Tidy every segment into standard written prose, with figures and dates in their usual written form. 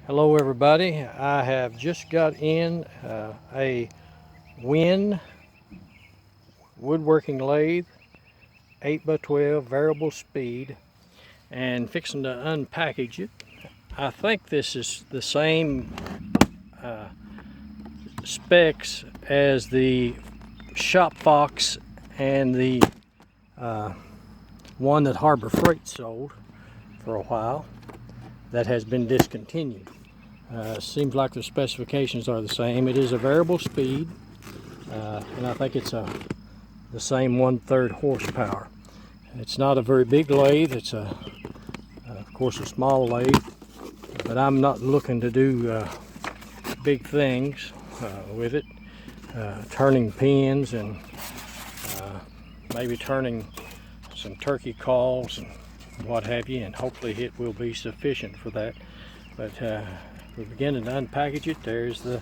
Hello everybody, I have just got in a Win woodworking lathe 8x12 variable speed and fixing to unpackage it. I think this is the same specs as the Shop Fox and the one that Harbor Freight sold for a while that has been discontinued. Seems like the specifications are the same. It is a variable speed, and I think it's the same 1/3 horsepower. It's not a very big lathe. It's of course, a small lathe, but I'm not looking to do big things with it. Turning pins and maybe turning some turkey calls and what have you, and hopefully it will be sufficient for that. But we're beginning to unpackage it. There's the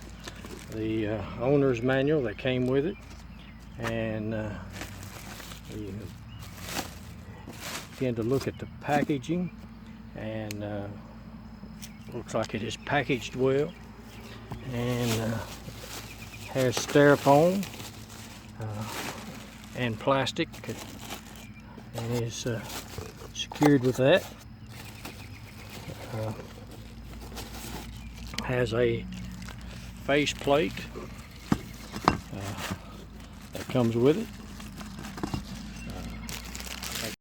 owner's manual that came with it, and you begin to look at the packaging, and looks like it is packaged well, and has styrofoam and plastic, and is secured with that. Has a face plate that comes with it.